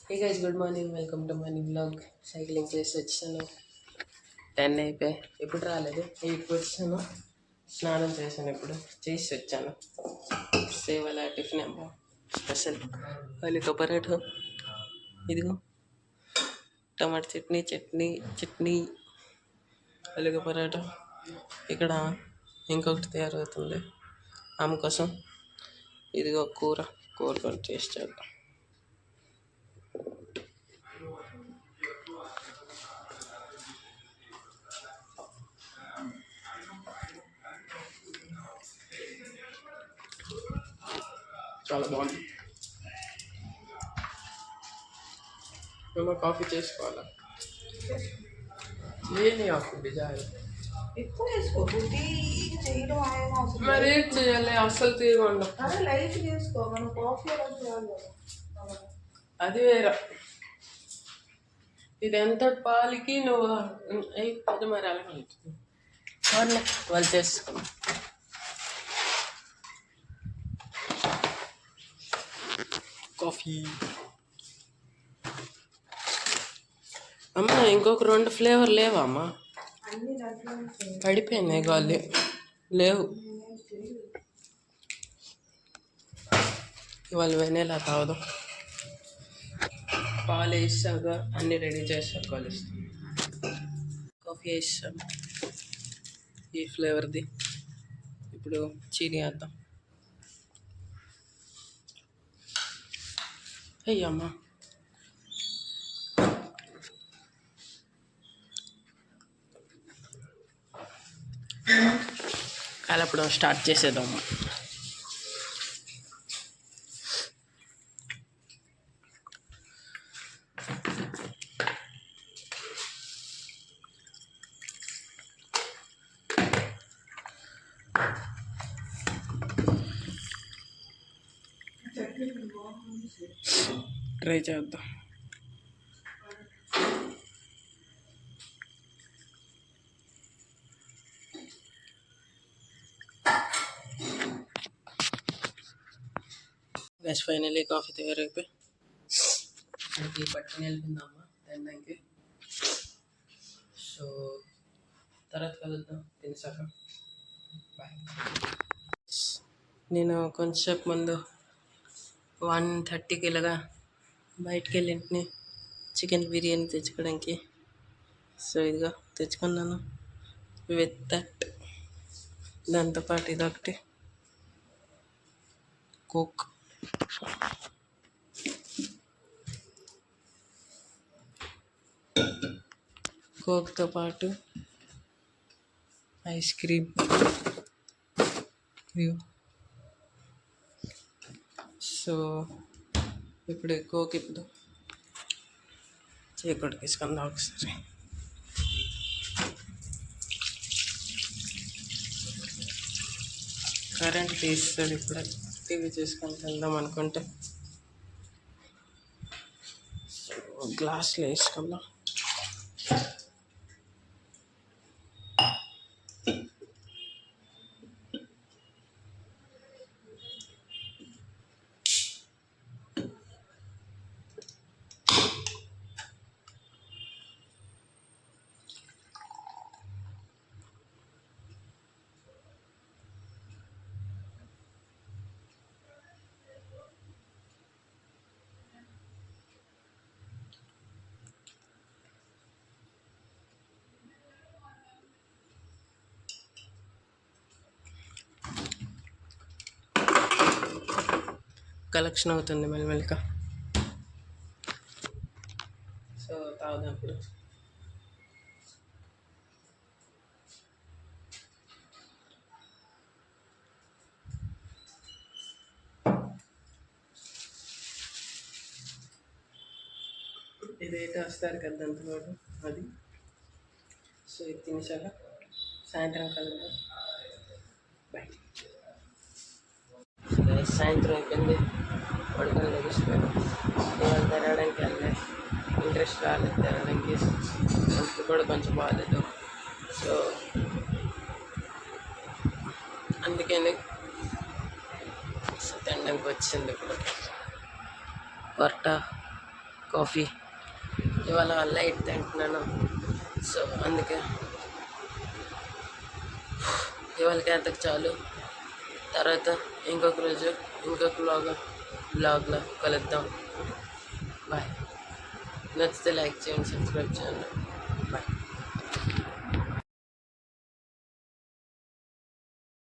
Hey guys, good morning. Welcome to money blog. Cycling చేసి వచ్చాను. 10 అయిపోయి ఎప్పుడు రాలేదు. 8కి వచ్చాను. స్నానం చేశాను, ఇప్పుడు చేసి వచ్చాను. సేవల టిఫిన్ ఏమో స్పెషల్ వాళ్ళతో పరాఠా, ఇదిగో టమాటా చట్నీ అలాగే పరాఠా. ఇక్కడ ఇంకొకటి తయారవుతుంది ఆమె కోసం. ఇదిగో కూర కూడా టేస్ట్ చేద్దాం. చాలా బాగుంది. మేము కాఫీ చేసుకోవాలా? ఏమి ఆకు బిజారు ఎక్కువ వేసుకో. బుద్ధి చేయడం ఆయన అవసరం లేదు. మరి ఏం చేయాలి? అస్సలు తీయకుండా అదే లైట్ చేసుకో. మనం కాఫీ అలా చేయాలి కదా. అది వేరే. ఇది ఎంత పాలకి నువ్వు అయిపోతే మరి అలాగే ఉంటుంది. వాళ్ళు చేసుకో. కాఫీ అమ్మ, ఇంకొక 2 ఫ్లేవర్ లేవా అమ్మ? అన్ని దాంట్లో పడిపోయినాయి గాలి, లేవు. ఇవాళ వెనేలా తాగదు. పాలు వేసాక అన్నీ రెడీ చేస్తారు. కలుస్తాం. కాఫీ వేసాం ఈ ఫ్లేవర్ది. ఇప్పుడు చీని వేద్దాం. అయ్యమ్మా, కలపడం స్టార్ట్ చేసేద్దాం. ట్రై చేద్దాం. గైస్, ఫైనల్లీ కాఫీ తయారైపోయి మనకి పట్టుకుని వెళ్తుందమ్మా తినడానికి. సో తర్వాత కలుద్దాం తినేసాక. బాయ్. నేను కొంచెంసేపు ముందు 1:30కి ఇలాగా బయటికి వెళ్ళింటిని చికెన్ బిర్యానీ తెచ్చుకోవడానికి. సో ఇదిగో తెచ్చుకున్నాను విత్ దట్. దాంతోపాటు ఇదొకటి కోక్. కోక్తో పాటు ఐస్ క్రీమ్. సో ఇప్పుడు కోక్ ఇప్పుడు చేయకూడదు, తీసుకుందాం ఒకసారి. కరెంట్ తీస్తుంది. ఇప్పుడు టీవీ చేసుకొని వెళ్దాం అనుకుంటే గ్లాస్లో వేసుకుందాం. కలెక్షన్ అవుతుంది మెల్లమెల్లగా. సో తాగుదాం ఇప్పుడు. ఇదైతే వస్తారు కదా దాంతో అది. సో ఇది తినేసాక సాయంత్రం కలుద్దాం. బాయ్. సాయంత్రం అయిపోయింది, పడుకొని లెగిసిపోయాను. ఇవాళ తిరగడానికి వెళ్ళే ఇంట్రెస్ట్ రాలేదు తిరగడానికి. ఒంట్లో కూడా కొంచెం బాగాలేదు. సో అందుకని తినడానికి వచ్చింది ఇప్పుడు. పరోటా కాఫీ ఇవాళ లైట్ తింటున్నాను. సో అందుకే ఇవాళకి అంతకు చాలు. తర్వాత ఇంకొక రోజు ఇంకొక బ్లాగ్లో కలుద్దాం. బాయ్. నచ్చితే లైక్ చేయండి, సబ్స్క్రైబ్ చేయండి. బాయ్.